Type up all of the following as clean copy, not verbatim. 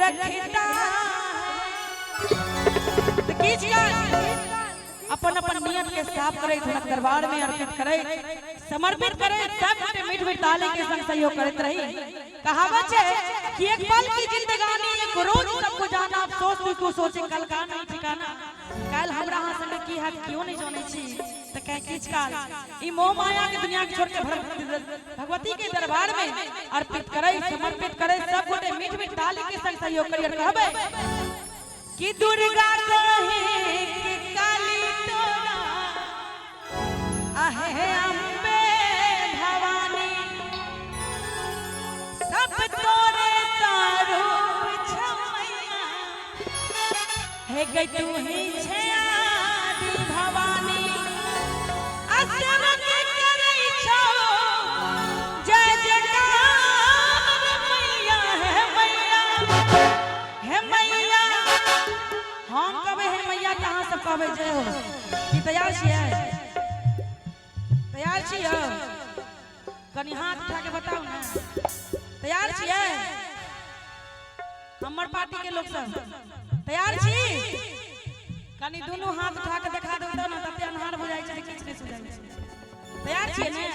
रखता अपन अपन नियत के साफ करे, धनक दरबार में अर्पित करे, समर्पित करे, सब मीठ मीठ ताली के संग सहयोग करते रही। कहावत है कि एक पल की जिंदगानी एक रोज सबको जाना, अफसोस तू को सोचे कल का नहीं ठिकाना। कल हमरा हां संग की है क्यों नहीं जाने छी त कह किछ काल ई मोह माया के दुनिया के छोड़ के भगवती के दरबार में अर्पित करे, समर्पित करे, सब गोटे मीठ मीठ ताली के संग सहयोग करिए। कहबे कि दुर्गा कहे कि काली तोरा आहे अम्बे भवानी, सब तोरे तारूप छमैया हे गई तू ही छे आदि भवानी। असरक करई छो जय जयकार मैया हे मैया हे मैया। हम कबे है मैया कहां सब कबे जय हो कि तैयार छियै, तैयार छियै? कनी हाथ उठा के बताओ ना, तैयार छियै? हमर पार्टी के लोग सब तैयार छी? कनी दोनों हाथ उठा के दिखा दो ना, तते अनहार हो जाय छै, किछ नहीं सुझाय छै। तैयार छियै ने?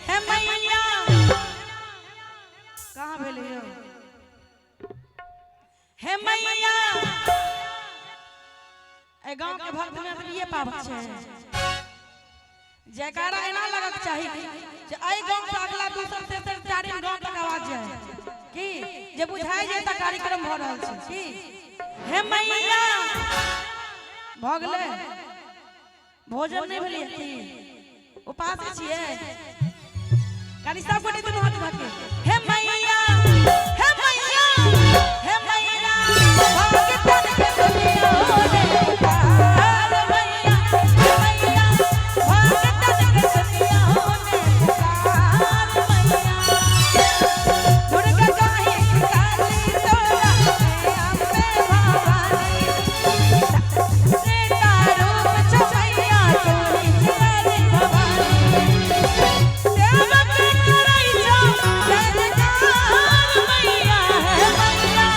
हे मैया कहां भेलै यौ? हे मैया ए गांव के भक्त में तो ये पावक छे, जयकारा एना लगक चाहिए जे ए गांव से अगला दूसर तेसर चारिम गांव तक आवाज जाए कि जे बुझाय जे त कार्यक्रम भ रहल छै कि हे मैया। भगले भोजन नहीं भेलिए कि उपास छिए? कनी सब गोटे दुनू हाथ उठा के हे मैया हे मैया हे मैया। भगतन के दुनिया रे पुकार मैया हे मैया, भगतन के दुनिया रे पुकार मैया। दुर्गा कहे काली तोरा हे अम्बे भवानी, रे तारूप छमैया तू ही छे भवानी। सेवक करई छो जय जयकार मैया हे मैया।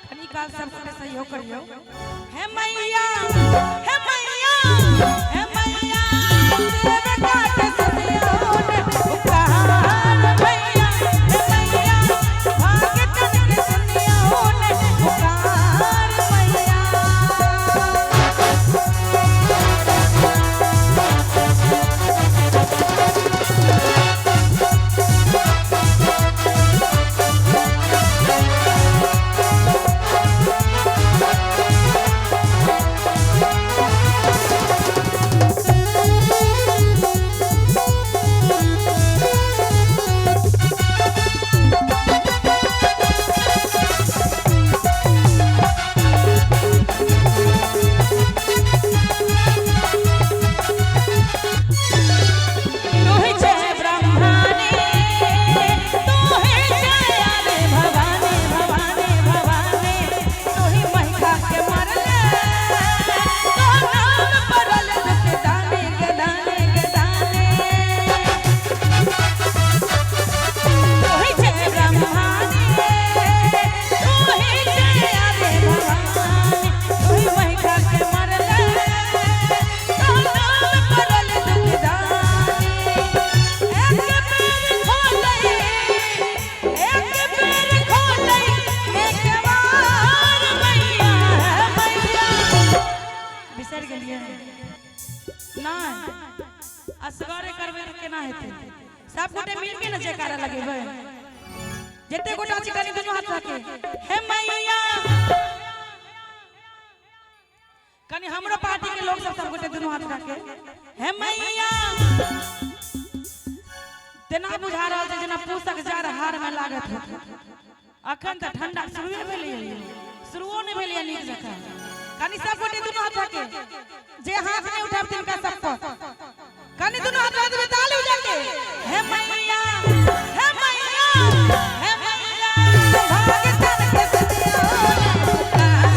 कनी काल सब के सहयोग करियो हे मैया हे मैया हे मैया। सेवका के सुनियो ने पुकार मैया हे मैया, भगतन के सुनियो ने पुकार मैया। असगरे करबे त केना हेतै? सब गोटे मिल के न जयकारा लगेबै। जते गोटा छी कनी दुनू हाथ रखे हे मैया। कनी हमरो पार्टी के लोग सब गोटे दुनू हाथ रखे हे मैया। तेना बुझा रहल छै जेना पूसक जार हार में लागत है। अखन त ठंडा शुरू भेलै, शुरुओ नहीं भेलै नीक जकां। कनी सब गोटे दुनू हाथ रखे, जे हाथ नहीं उठाब तिनका सब पर कनी दुनू हाथ में ताली बजा के हे मैया हे मैया हे मैया। भगतन के दुनिया रे पुकार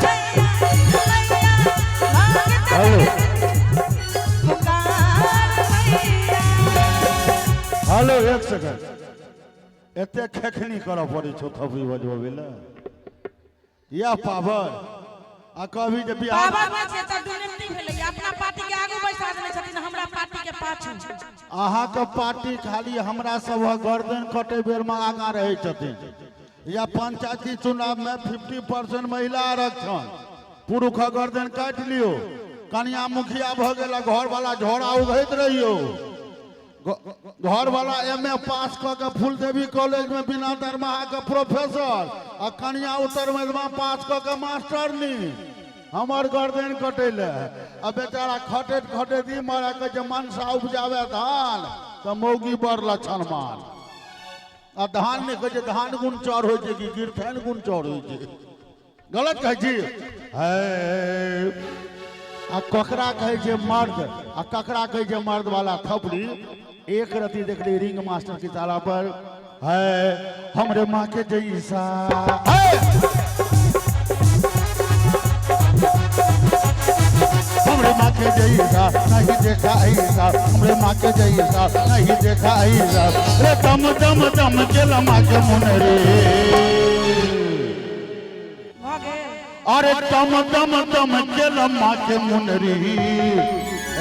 मैया मैया, भगतन के पुकार। हेलो एक सेकंड एते खेखनी करऽ पड़ै छौ थपड़ी बजबे ले या पावर आ कभी जे बिहार पावर में छै त दुर्नीति भेलै अपना पार्टी के आगू बैसा देने छथिन हमरा पार्टी के पाछू अहाँ के पार्टी खाली हमरा सब गर्दन कटे बेर में आगा रहे छथिन या पंचायती चुनाव में 50% महिला आरक्षण पुरुष गर्दन काट लियो कन्या मुखिया भ गेला घर वाला झोरा उघैत रहियो घर वाला एमए पास क के फूलदेवी कॉलेज में बिना दरमाहा के प्रोफेसर आ कन्या उत्तर में पास क के मास्टरनी हमार गर्दन कटेले आ बेचारा खटेत खटेत ई मारा के जे मनसा उपजावे धान त मौगी बड़ लक्षण मान आ धान में कहे धान गुण चौर हो कि गिरथैन गुण चौर हो गलत कहे छी आ ककरा कहे छै मर्द आ ककरा कहे छै मर्द वाला थपड़ी एक रति देख ली रिंग मास्टर की ताला पर है हमरे माँ के जैसा हमरे माँ के जैसा नहीं देखा ऐसा हमरे माँ के जैसा नहीं देखा ऐसा रे दम दम दम के लमा के मुनरे अरे दम दम दम के लमा के मुनरी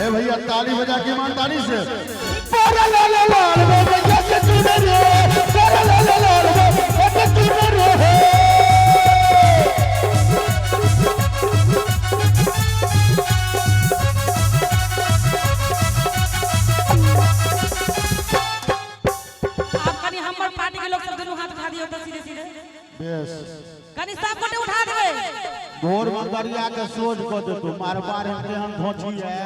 ए भैया ताली बजा के ईमानदारी से पार्टी के लोग सब दोनों हाथ उठा दियो तो सीधे सीधे बेस कनी सब कोटे उठा देबे भोर में दरिया के सोच क दे तू मार बार हम धोची है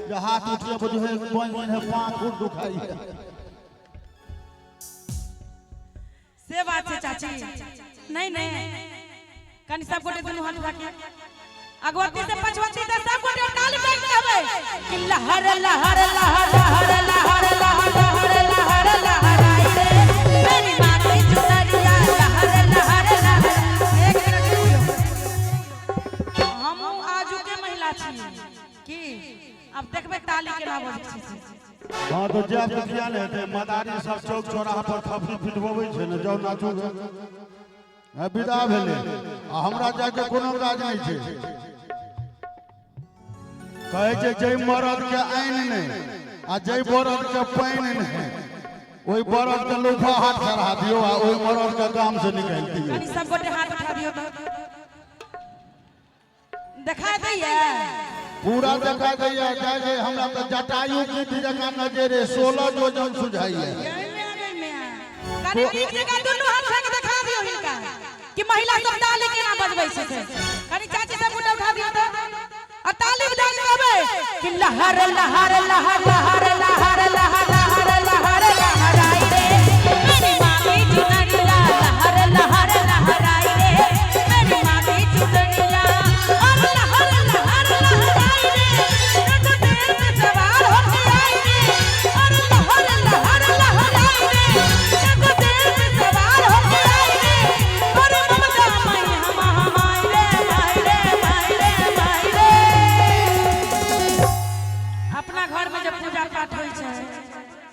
जो हाथ उठिए बुझे बन है पांच फुट दुखाई है से बात है चाची नहीं नहीं कनी सब कोटे दोनों हाथ उठा के अगवती से पछवती से सब कोटे ताली बजा के हवे कि लहर लहर लहर लहर लहर लहर लहर लहर लहराई रे मेरी मां की चुनरिया लहर लहर लहर एक मिनट हम आजू के महिला छी की अब देखबे ताली के ना बजै छी हां तो जब किया ने ते मदारी सब चौक चौराहा पर थपड़ी फिटबोबै छै ने जाउ नाचू है विदा भेले आ हमरा जाके कोनो काज नहीं छै कहे छै जय मरद के आइन नहीं आ जय बरद के पाइन नहीं ओई बरद के लूफा हाथ चढ़ा दियो आ ओई मरद के काम से निकाल दियो कनी सब गोटे हाथ उठा दियो तो दिखा दैया पूरा दिखा दैया कहे हमरा त जटायु की जगह नजरे 16 जोजन सुझाइए कनी ठीक जगह दोनों हाथ से दिखा दियो इनका कि महिला सब ताली केना बजबै छै कनी चाची सब गोटे उठा दियो तो आ ताली बजा के कहबै कि लहर लहर लहर लहर लहर लहर लहर लहर लहराई रे मेरी मां की चुनरिया लहर लहर लहराई रे मेरी मां की चुनरिया और लहर लहर लहराई रे तो देर से सवार होके आई रे और लहर लहर लहराई रे तो देर से सवार होके आई रे और ममता मैया माई रे माई रे माई रे माई रे अपना घर में जब पूजा पाठ होय छै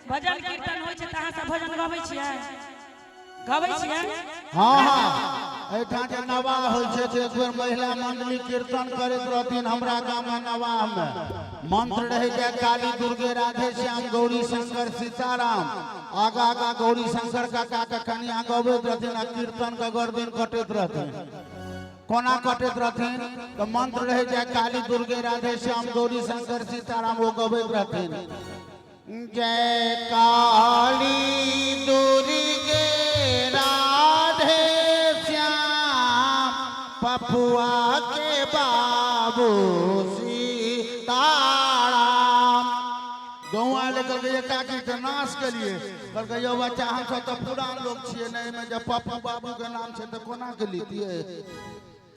भजन कीर्तन होय छै त अहाँ सब भजन गाबै छियै हां हां एठा जे नवाह होय छै से एक बेर महिला मंडली कीर्तन करैत रहथिन हमरा गाम में नवाह में मंत्र रहे जय काली दुर्गे राधे श्याम गौरी शंकर सीताराम आगा आगा गौरी शंकर काका के कन्या गबैत रहथिन आ कीर्तन के गर्दन कटैत रहथिन कोना कटैत रहथिन तो मंत्र रहे जय काली दुर्गे राधे श्याम गौरी शंकर सीताराम वो गबैत रहथिन जय काली दुर्गे राधे श्याम पपुआ के बाबू सीताराम गौआ लेकर के काकी के नाश के लिए कहलकै यौ बच्चा हम सब तो पुरान लोग छियै नहीं में जब पप्पू बाबू के नाम छै तो कोना के लितिए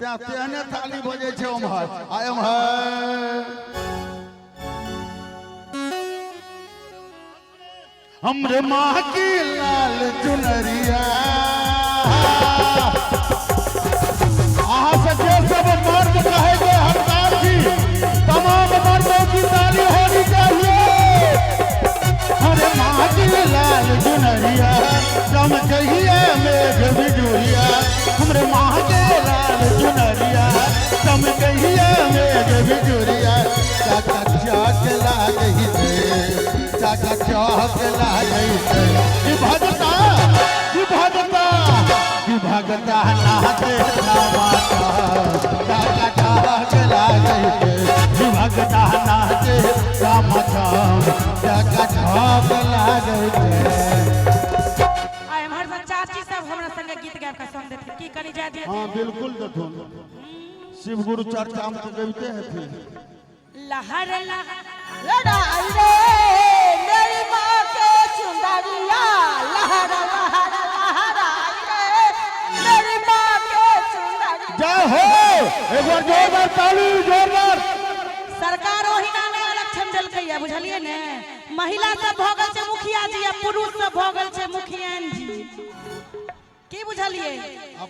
तेहने थाली बजे छै ओम्हर आ एम्हर हमरे माँ की लाल चुनरिया अहाँ से जे सब मर्द कहेंगे हरदार जी तमाम मर्दों की ताली होनी चाहिए हमरे माँ की लाल चुनरिया चमकही जाके चौक लागे से कि भगता कि भगता कि भगता नाचे माता जाके चौक लागे से कि भगता नाचे माता जाके चौक लागे से। आय हमार सब चाची सब हमरा संगे गीत गायब का सुन देते की करी जाय दिए। हाँ बिल्कुल देखो शिव गुरु चर्चा में तो गईते हैं फिर लहर लहर लड़ाई रे मेरी माँ के चुंदरिया लहर लहर लहराई रे मेरी माँ के चुंदरिया। जय हो एक बार जोरदार ताली जोरदार। सरकार ओही नामे आरक्षण देलकै है बुझलिए ने महिला सब भोगल छे मुखिया जी आ पुरुष सब भोगल छे मुखियान जी की बुझलिए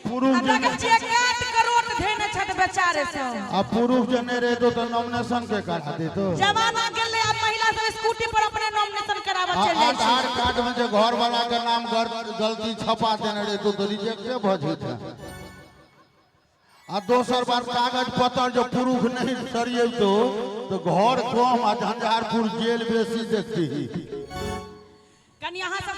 पुरुष अब जे 1 करोड़ देने छत बेचारे सब अब पुरुष जने रे तो नॉमिनेशन के करा दे तो जमाना गेले अब महिला सब स्कूटी पर अपने नॉमिनेशन करावा चल जाय छे। आधार कार्ड में जो घर वाला के नाम गलती छपा देने रे तो रिजेक्टे भ जेते आ दोसर बार कागज पत्र जो पुरुष नहीं सरिये तो घर कम आ झंझारपुर जेल बेसी देखती कनी अहाँ सब